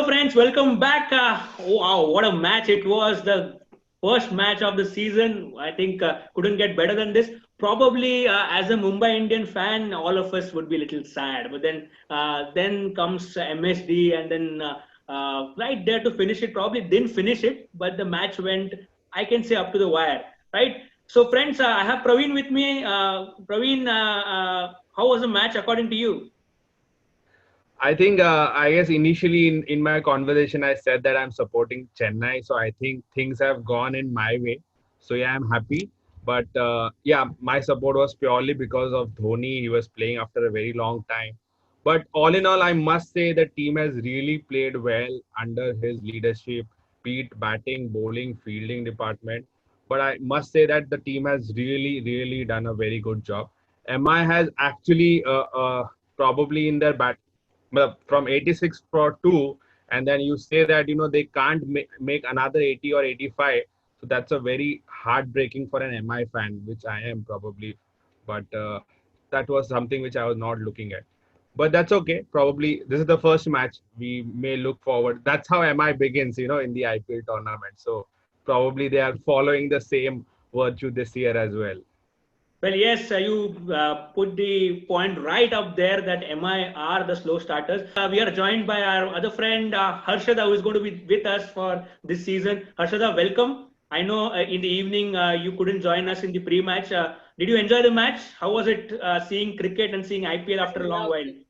friends, welcome back. Wow, what a match it was. The first match of the season. I think couldn't get better than this. Probably, as a Mumbai Indian fan, all of us would be a little sad. But then comes MSD, and then right there to finish it. Probably didn't finish it, but the match went, I can say, up to the wire. Right. So, friends, I have Praveen with me. Praveen, how was the match according to you? I guess initially in my conversation, I said that I'm supporting Chennai. So I think things have gone in my way. So yeah, I'm happy. But yeah, my support was purely because of Dhoni. He was playing after a very long time. But all in all, I must say the team has really played well under his leadership, be it batting, bowling, fielding department. But I must say that the team has really done a very good job. MI has actually probably in their bat from 86 for 2, and then you say that they can't make another 80 or 85. So that's a very heartbreaking for an MI fan, which I am probably. But that was something which I was not looking at. But that's okay. Probably this is the first match. We may look forward. That's how MI begins, in the IPL tournament. So probably they are following the same virtue this year as well. Well, yes, you put the point right up there that MI are the slow starters. We are joined by our other friend Harshada, who is going to be with us for this season. Harshada, welcome. I know in the evening you couldn't join us in the pre-match. Did you enjoy the match? How was it seeing cricket and seeing IPL after a long while? Lovely.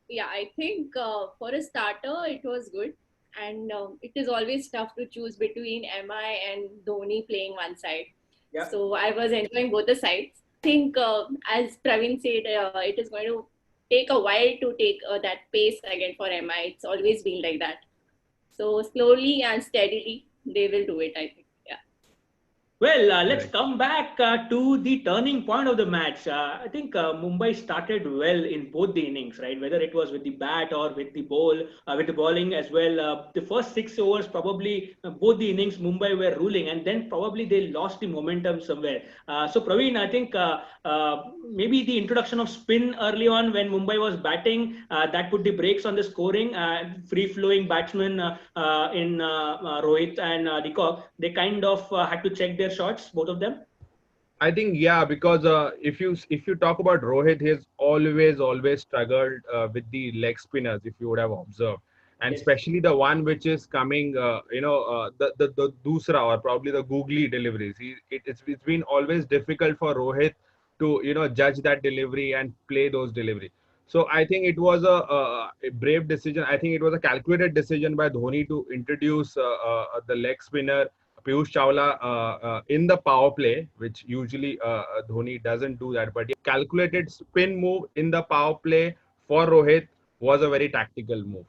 Yeah, I think for a starter, it was good. And it is always tough to choose between MI and Dhoni playing one side. Yeah. So I was enjoying both the sides. I think, as Praveen said, it is going to take a while to take that pace again for MI. It's always been like that. So slowly and steadily, they will do it, I think. Yeah. Well, let's Correct. come back to the turning point of the match. I think Mumbai started well in both the innings, right? Whether it was with the bat or with the with the bowling as well. The first 6 overs, probably both the innings, Mumbai were ruling, and then probably they lost the momentum somewhere. So, Praveen, I think maybe the introduction of spin early on when Mumbai was batting that put the brakes on the scoring. Free-flowing batsmen in Rohit and Deepak, they kind of had to check their shots, both of them. I think yeah, because if you talk about Rohit, he's always struggled with the leg spinners. If you would have observed, and Yes. especially the one which is coming, the dusra or probably the googly deliveries. It's been always difficult for Rohit to judge that delivery and play those delivery. So I think it was a brave decision. I think it was a calculated decision by Dhoni to introduce the leg spinner Piyush Chawla in the power play, which usually Dhoni doesn't do that. But yeah, calculated spin move in the power play for Rohit was a very tactical move.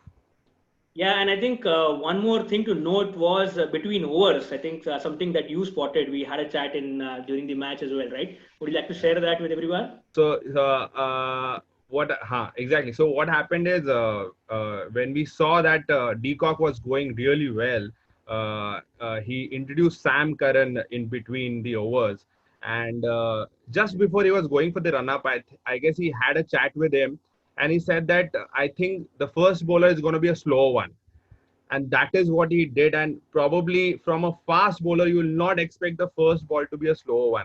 Yeah, and I think one more thing to note was between overs. I think something that you spotted. We had a chat in during the match as well, right? Would you like to share that with everyone? So exactly. So what happened is when we saw that Deacock was going really well, he introduced Sam Curran in between the overs, and just before he was going for the run up, I guess he had a chat with him, and he said that I think the first bowler is going to be a slow one, and that is what he did. And probably from a fast bowler, you will not expect the first ball to be a slow one.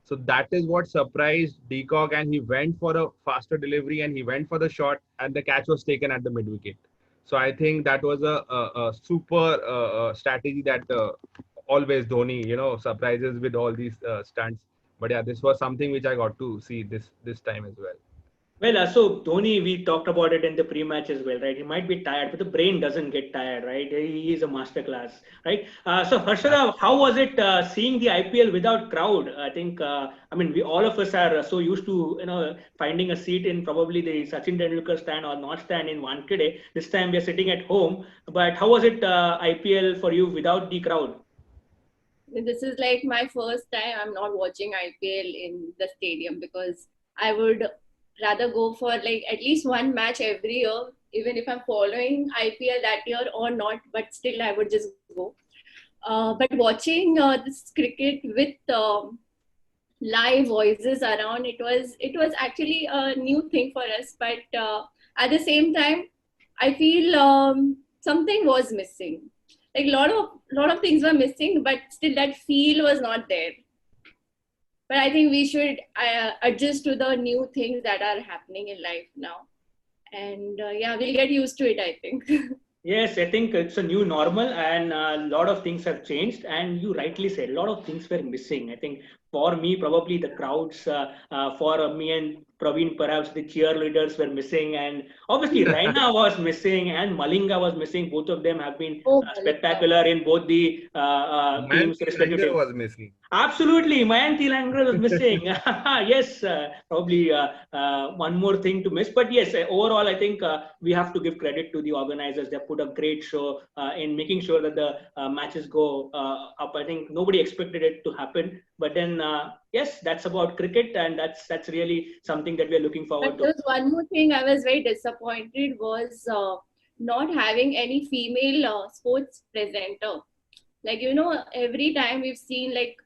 So that is what surprised Deacock, and he went for a faster delivery and he went for the shot, and the catch was taken at the mid wicket. So I think that was a super strategy that always Dhoni, surprises with all these stunts. But yeah, this was something which I got to see this time as well. Well, so Dhoni, we talked about it in the pre-match as well, right? He might be tired, but the brain doesn't get tired, right? He is a masterclass, right? So Harshada, how was it seeing the IPL without crowd? I think, I mean, we all of us are so used to, finding a seat in probably the Sachin Tendulkar stand or not stand in Wankhede. This time we are sitting at home. But how was it IPL for you without the crowd? This is like my first time I'm not watching IPL in the stadium because I would rather go for like at least one match every year, even if I'm following IPL that year or not, but still I would just go. But watching this cricket with live voices around, it was actually a new thing for us. But at the same time, I feel something was missing. Like lot of things were missing, but still that feel was not there. But I think we should adjust to the new things that are happening in life now, and yeah, we'll get used to it, I think. Yes, I think it's a new normal, and a lot of things have changed. And you rightly said, a lot of things were missing. I think for me, probably the crowds, for me and Praveen, perhaps the cheerleaders were missing, and obviously Raina was missing, and Malinga was missing. Both of them have been Oh, Malika. spectacular in both the teams, Mayank respective Langer teams. was missing. Absolutely, Mayank Langra was missing. Yes, probably one more thing to miss. But yes, overall, I think we have to give credit to the organizers. They put a great show in making sure that the matches go up. I think nobody expected it to happen, but then yes, that's about cricket, and that's really something that we are looking But forward to. there's one more thing I was very disappointed was not having any female sports presenter. Like, every time we've seen like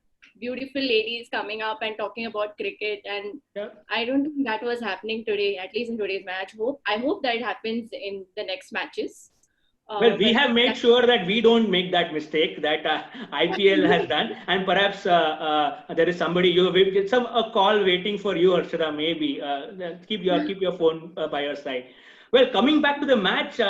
beautiful ladies coming up and talking about cricket, and Yeah. I don't think that was happening today, at least in today's match. I hope that it happens in the next matches. Well, we But have made that, sure that we don't make that mistake that IPL has done, and perhaps there is somebody you will get a call waiting for you, Arshada. Maybe keep your phone by your side. Well, coming back to the match,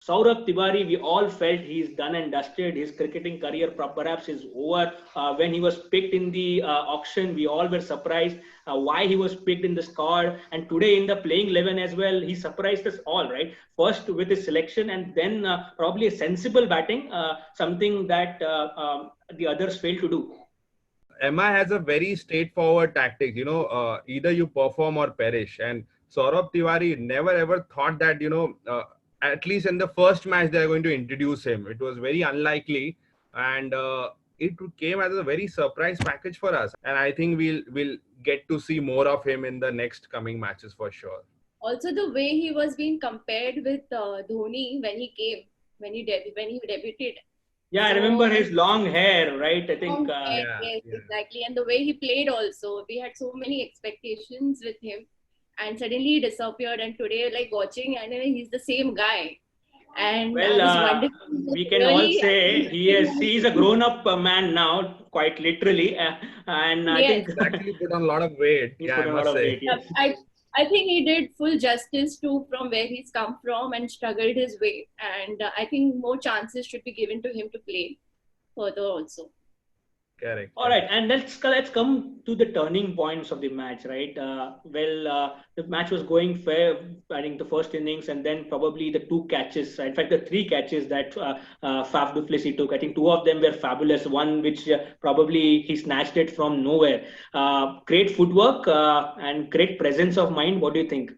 Saurabh Tiwari, we all felt he's done and dusted. His cricketing career perhaps is over. When he was picked in the auction, we all were surprised why he was picked in the squad. And today in the playing 11 as well, he surprised us all, right? First with his selection, and then probably a sensible batting, something that the others failed to do. MI has a very straightforward tactic. Either you perform or perish. And Saurabh Tiwari never ever thought that, at least in the first match, they are going to introduce him. It was very unlikely. And it came as a very surprise package for us. And I think we'll get to see more of him in the next coming matches for sure. also the way he was being compared with Dhoni when he came, when he debuted. Yeah, I So remember his long hair, right? I think. yes, Yeah, yes, yeah. exactly. And the way he played also, we had so many expectations with him, and suddenly he disappeared. And today, like watching, and he's the same guy. And Well, I was wondering, we can all really, say he's a grown-up man now, quite literally, and I yes, think He's actually put on a lot of weight. he's Yeah, put I on a lot must of say. weight. Yes. I think he did full justice to from where he's come from and struggled his way. And I think more chances should be given to him to play further also. Correct. All right, and let's come to the turning points of the match, right? The match was going fair. I think the first innings, and then probably the two catches. In fact, the three catches that Faf du Plessis took. I think two of them were fabulous. One which probably he snatched it from nowhere. Great footwork and great presence of mind. What do you think?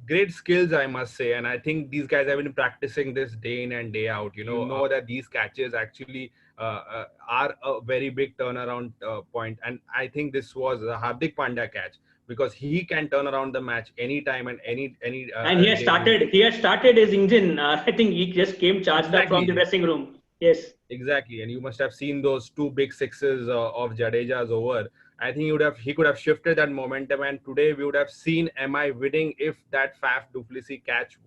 Great skills, I must say. And I think these guys have been practicing this day in and day out. You know that these catches actually are a very big turnaround point. And I think this was a Hardik Pandya catch because he can turn around the match anytime and any And he has day. started his engine. I think he just came charged up from the Exactly. dressing room. Yes. Exactly, and you must have seen those two big sixes of Jadeja's over. I think he could have shifted that momentum, and today we would have seen MI winning if that Faf du Plessis catch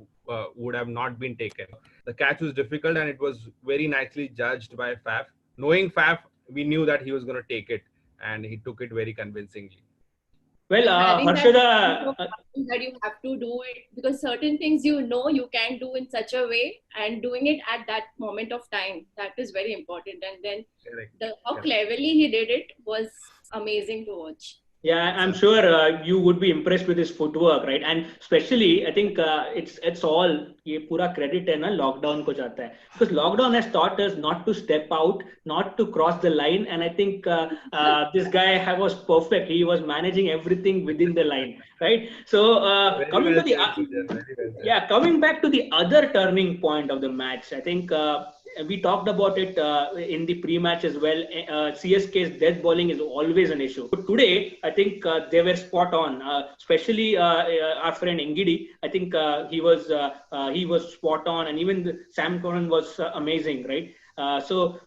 would have not been taken. The catch was difficult, and it was very nicely judged by Faf. Knowing Faf, we knew that he was going to take it, and he took it very convincingly. Well, Having that Harshada, that you have to do it because certain things you can do in such a way, and doing it at that moment of time, that is very important. And then Correct. how Correct. cleverly he did it was amazing to watch. yeah, I'm sure you would be impressed with his footwork, right? And especially, I think it's all ये पूरा credit है ना lockdown को जाता है because lockdown has taught us not to step out, not to cross the line, and I think this guy was perfect. He was managing everything within the line, right? So Very coming well to the said, Sujat. Very well said. yeah, coming back to the other turning point of the match, I think we talked about it in the pre-match as well. CSK's death bowling is always an issue. But today, I think they were spot on, especially our friend Ngidi. I think he was spot on, and even Sam Curran was amazing, right? So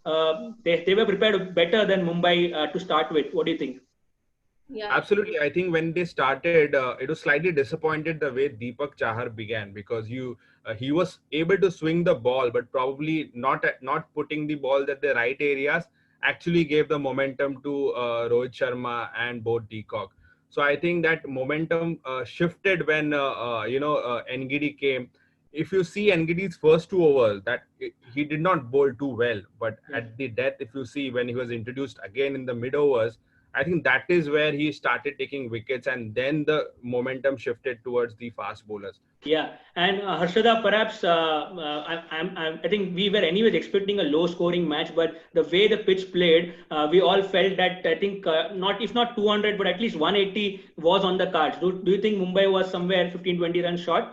they were prepared better than Mumbai to start with. What do you think? Yeah. Absolutely. I think when they started, it was slightly disappointed the way Deepak Chahar began, because he was able to swing the ball, but probably not putting the ball at the right areas actually gave the momentum to Rohit Sharma and both Deacock. So I think that momentum shifted when Ngidi came. If you see Ngidi's first 2 overs, he did not bowl too well, but Yeah. at the death, if you see when he was introduced again in the mid overs, I think that is where he started taking wickets, and then the momentum shifted towards the fast bowlers. Yeah, and Harshada, perhaps I think we were anyways expecting a low-scoring match, but the way the pitch played, we all felt that I think not if not 200, but at least 180 was on the cards. Do you think Mumbai was somewhere 15-20 runs short?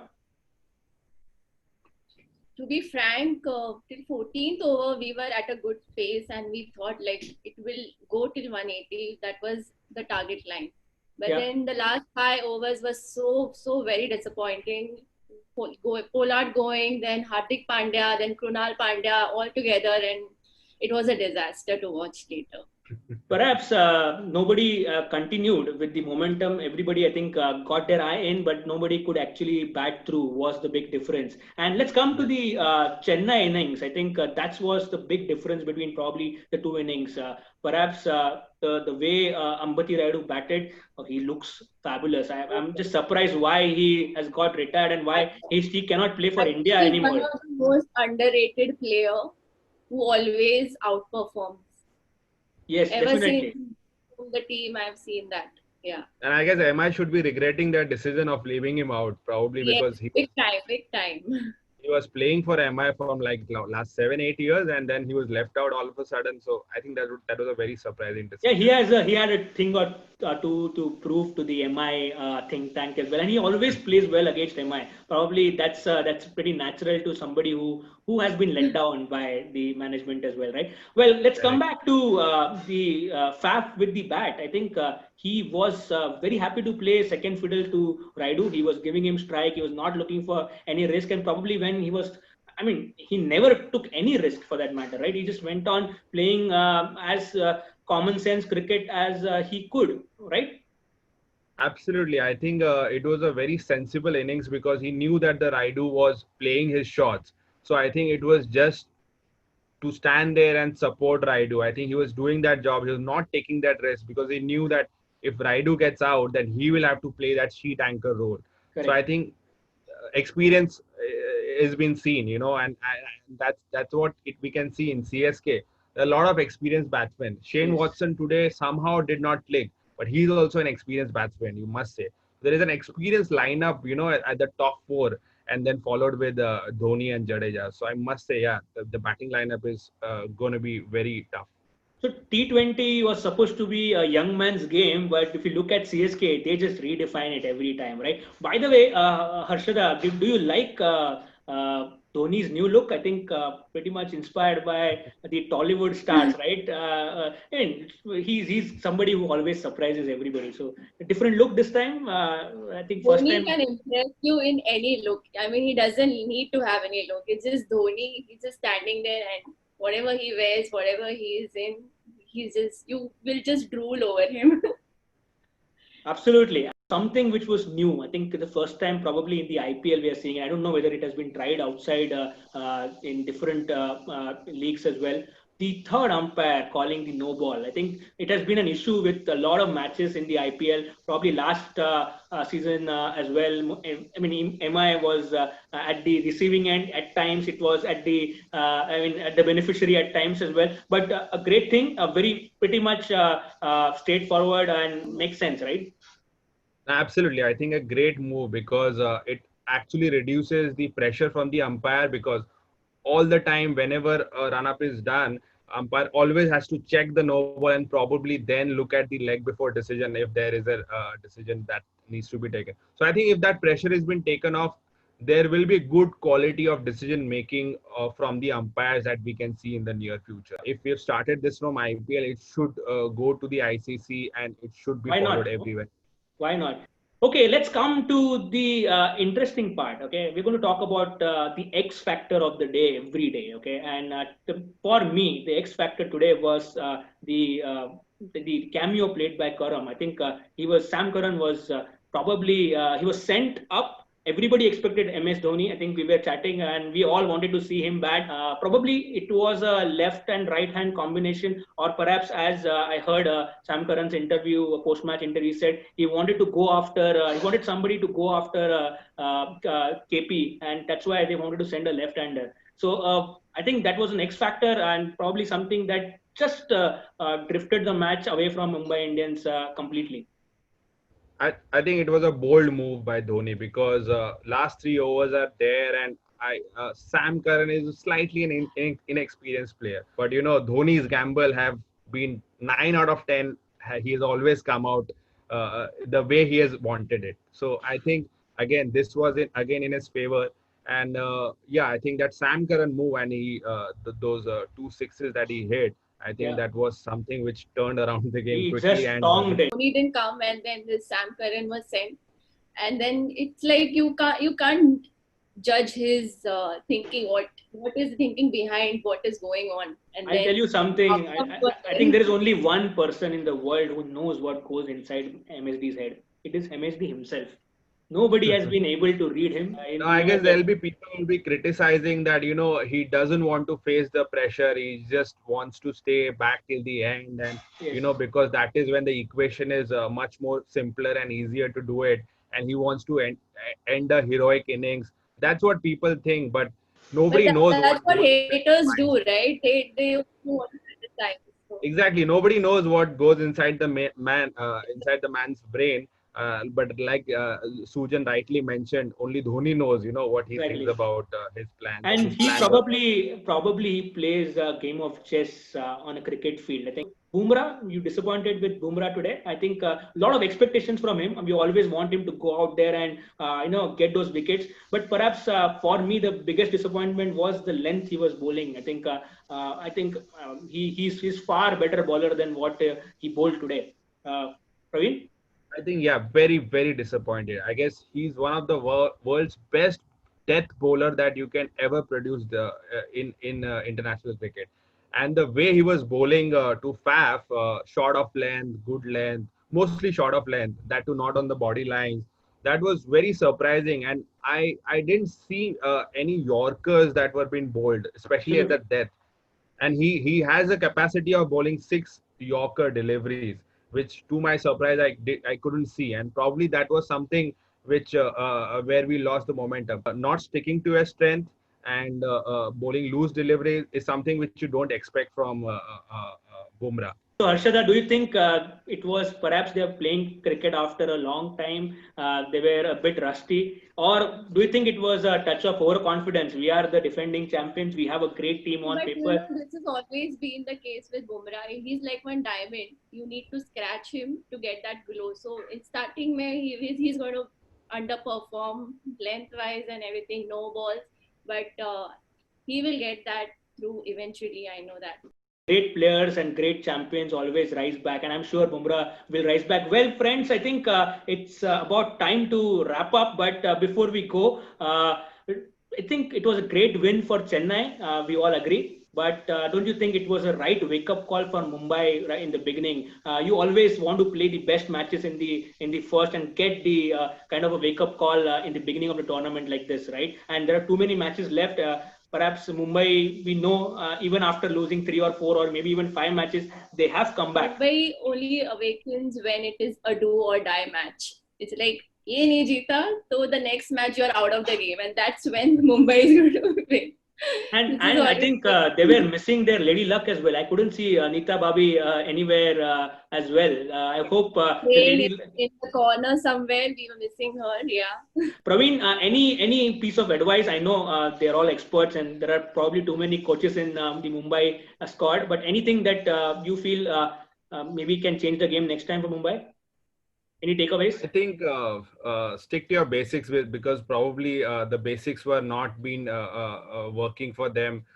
To be frank, till 14th over, we were at a good pace and we thought like it will go till 180. That was the target line. But Yeah. then the last 5 overs was so very disappointing. Pollard going, then Hardik Pandya, then Krunal Pandya all together, and it was a disaster to watch later. Perhaps nobody continued with the momentum. Everybody, I think, got their eye in, but nobody could actually bat through. Was the big difference. And let's come to the Chennai innings. I think that was the big difference between probably the two innings. Perhaps the way Ambati Rayudu batted, he looks fabulous. I'm just surprised why he has got retired and why he cannot play for I think India he's one anymore. of the most underrated player who always outperforms. Yes, Ever definitely. since the team, I've seen that. Yeah. And I guess MI should be regretting their decision of leaving him out, probably Yes, because big time, big time. he was playing for MI from like last 7-8 years, and then he was left out all of a sudden. So I think that was a very surprising Yeah, decision. he had a thing or two to prove to the MI think tank as well, and he always plays well against MI. Probably that's pretty natural to somebody who has been let down by the management as well, right? Well, let's come Correct. back to the Faf with the bat. I think he was very happy to play second fiddle to Raidu. He was giving him strike. He was not looking for any risk, and probably when he was I mean, he never took any risk for that matter, right? He just went on playing as common sense cricket as he could, right? Absolutely. I think it was a very sensible innings because he knew that the Raidu was playing his shots. So I think it was just to stand there and support Raidu. I think he was doing that job. He was not taking that risk because he knew that if Raidu gets out, then he will have to play that sheet anchor role. So I Correct. think experience has been seen, and that's what we can see in CSK. A lot of experienced batsmen. Shane Yes. Watson today somehow did not click, but he's also an experienced batsman, you must say. There is an experienced lineup, at the top four, and then followed with Dhoni and Jadeja. So I must say, yeah, the batting lineup is going to be very tough. So T20 was supposed to be a young man's game, but if you look at CSK, they just redefine it every time, right? By the way, Harshada, do you like Dhoni's new look? I think pretty much inspired by the Tollywood stars, right? I mean, he's somebody who always surprises everybody. So a different look this time. I think first Dhoni time. can impress you in any look. I mean, he doesn't need to have any look. It's just Dhoni. He's just standing there, and whatever he wears, whatever he is in, you will just drool over him. Absolutely. Something which was new. I think the first time probably in the IPL we are seeing. I don't know whether it has been tried outside in different leagues as well. The third umpire calling the no ball. I think it has been an issue with a lot of matches in the IPL. Probably last season as well. I mean, MI was at the receiving end at times. It was at the at the beneficiary at times as well. But a great thing, a very pretty much straightforward and makes sense, right? Absolutely. I think a great move because it actually reduces the pressure from the umpire because all the time, whenever a run up is done, umpire always has to check the no ball and probably then look at the leg before decision if there is a decision that needs to be taken. So I think if that pressure has been taken off, there will be good quality of decision making from the umpires that we can see in the near future. If we've started this from IPL, it should go to the ICC and it should be Why followed not? everywhere. Why not? Okay, let's come to the interesting part. Okay, we're going to talk about the X factor of the day every day. Okay, and for me, the X factor today was the cameo played by Karam. I think Sam Curran was probably he was sent up. Everybody expected MS Dhoni. I think we were chatting and we all wanted to see him bat. Probably it was a left and right hand combination, or perhaps as I heard Sam Curran's interview, post match interview, said he wanted to go after, he wanted somebody to go after KP, and that's why they wanted to send a left hander. So I think that was an X factor and probably something that just drifted the match away from Mumbai Indians completely. I think it was a bold move by Dhoni because last 3 overs are there, and Sam Curran is slightly an inexperienced player. But Dhoni's gamble have been 9 out of 10. He has always come out the way he has wanted it. So I think again this was again in his favor. And yeah, I think that Sam Curran move and those 2 sixes that he hit, I think Yeah. that was something which turned around the game He quickly. just And tonged it. Dhoni didn't come, and then this Sam Curran was sent, and then it's like you can't judge his thinking. What is thinking behind what is going on? And I'll then tell you something. after I think there is only one person in the world who knows what goes inside MSD's head. It is MSD himself. Nobody has been able to read him. No, I guess there'll be people will be criticizing that he doesn't want to face the pressure. He just wants to stay back till the end, and Yes. because that is when the equation is much more simpler and easier to do it. And he wants to end a heroic innings. That's what people think, but but nobody knows that's what what goes inside haters the do, mind. right? They want to criticize. So Exactly, nobody knows what goes inside the inside the man's brain. But like Sujan rightly mentioned, only Dhoni knows, what he thinks Exactly. about his plans. And His he plans are probably plays a game of chess on a cricket field. I think Bumrah, you disappointed with Bumrah today. I think a lot of expectations from him. We always want him to go out there and get those wickets. But perhaps for me, the biggest disappointment was the length he was bowling. He's far better bowler than what he bowled today. Praveen? I think, yeah, very, very disappointed. I guess he's one of the world's best death bowler that you can ever produce in international cricket. And the way he was bowling to Faf, short of length, good length, mostly short of length, that too not on the body lines, that was very surprising. And I didn't see any Yorkers that were being bowled, especially at the Absolutely. death. And he has a capacity of bowling 6 Yorker deliveries, which to my surprise I couldn't see, and probably that was something which where we lost the momentum. Not sticking to your strength and bowling loose delivery is something which you don't expect from Bumrah. So, Harshada, do you think it was perhaps they are playing cricket after a long time? They were a bit rusty, or do you think it was a touch of overconfidence? We are the defending champions. We have a great team on but paper. this has always been the case with Bumrah. He's like one diamond. You need to scratch him to get that glow. So in starting, he's going to underperform lengthwise and everything, no balls. But he will get that through eventually. I know that. Great players and great champions always rise back, and I'm sure Bumrah will rise back. Well, friends, I think it's about time to wrap up. But before we go, I think it was a great win for Chennai. We all agree. But don't you think it was a right wake-up call for Mumbai right in the beginning? You always want to play the best matches in the first and get the kind of a wake-up call in the beginning of the tournament like this, right? And there are too many matches left. Perhaps Mumbai, we know, even after losing 3 or 4 or maybe even 5 matches, they have come back. Mumbai only awakens when it is a do or die match. It's like ye nahi jeeta, so the next match you're out of the game, and that's when Mumbai is going to win. And This is I always think they were missing their lady luck as well. I couldn't see Anita Babi anywhere as well. I hope the playing lady. in the corner somewhere. We were missing her. Yeah. Praveen, any piece of advice? I know they're all experts, and there are probably too many coaches in the Mumbai squad. But anything that you feel maybe can change the game next time for Mumbai? Any takeaways? I think stick to your basics because probably the basics were not been working for them.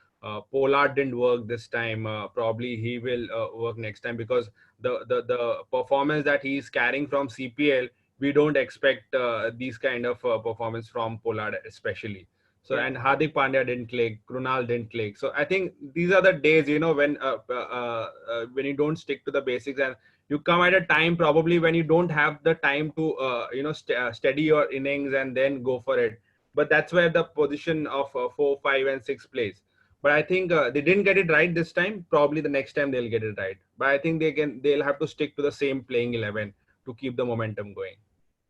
Pollard didn't work this time. Probably he will work next time because the performance that he's carrying from CPL we don't expect these kind of performance from Pollard especially. So Yeah. and Hardik Pandya didn't click, Krunal didn't click. So I think these are the days, when you don't stick to the basics, and you come at a time probably when you don't have the time to steady your innings and then go for it. But that's where the position of 4, 5, and 6 plays. But I think they didn't get it right this time. Probably the next time they'll get it right. But I think they'll have to stick to the same playing 11 to keep the momentum going.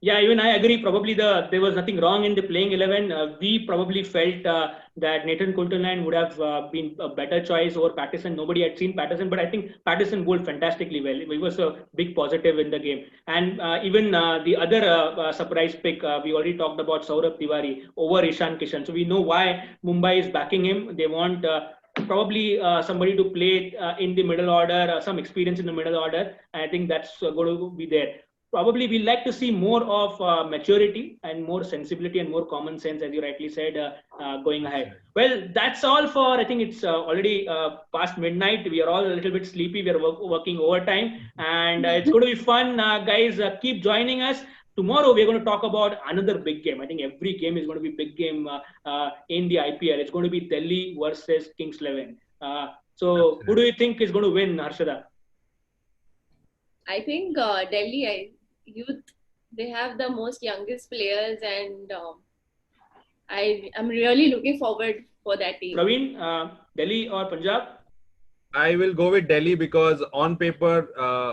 Yeah, even I agree. Probably there was nothing wrong in the playing 11. We probably felt that Nathan Coulter-Line would have been a better choice over Patterson. Nobody had seen Patterson, but I think Patterson bowled fantastically well. He was a big positive in the game. And even the other surprise pick, we already talked about Saurabh Tiwari over Ishan Kishan. So we know why Mumbai is backing him. They want probably somebody to play in the middle order, some experience in the middle order. And I think that's going to be there. Probably we like to see more of maturity and more sensibility and more common sense, as you rightly said, going ahead. Well, that's all for, I think it's already past midnight. We are all a little bit sleepy. We are working overtime, and it's going to be fun. Guys, keep joining us. Tomorrow we're going to talk about another big game. I think every game is going to be big game in the IPL. It's going to be Delhi versus Kings 11. So who do you think is going to win, Harshada? I think Delhi youth, they have the most youngest players, and I'm really looking forward for that team. Praveen, Delhi or Punjab? I will go with Delhi because on paper,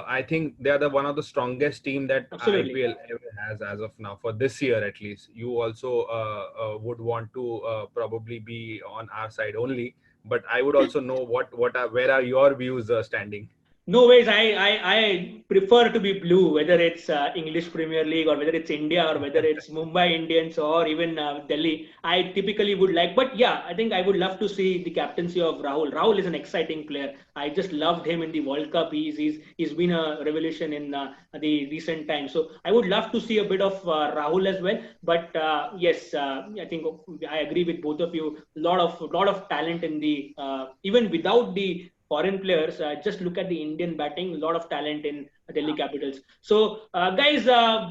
I think they are one of the strongest team that Absolutely. IPL ever has as of now, for this year at least. You also would want to probably be on our side only, but I would also know where are your views standing? No ways. I prefer to be blue, whether it's English Premier League or whether it's India or whether it's Mumbai Indians or even Delhi. I typically would like, but yeah, I think I would love to see the captaincy of Rahul. Rahul is an exciting player. I just loved him in the World Cup. He's been a revolution in the recent times. So I would love to see a bit of Rahul as well. But yes, I think I agree with both of you. Lot of talent in the even without the foreign players. Just look at the Indian batting, a lot of talent in Delhi Capitals. So, guys,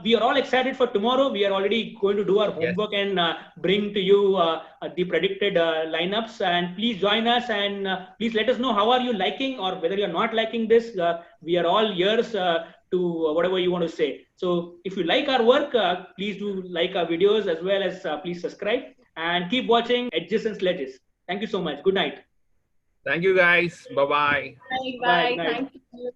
we are all excited for tomorrow. We are already going to do our homework and bring to you the predicted lineups. And please join us and please let us know how are you liking or whether you're not liking this. We are all ears to whatever you want to say. So, if you like our work, please do like our videos as well as please subscribe and keep watching Edges and Sledges. Thank you so much. Good night. Thank you, guys. Bye-bye. Bye. Bye. Thank you.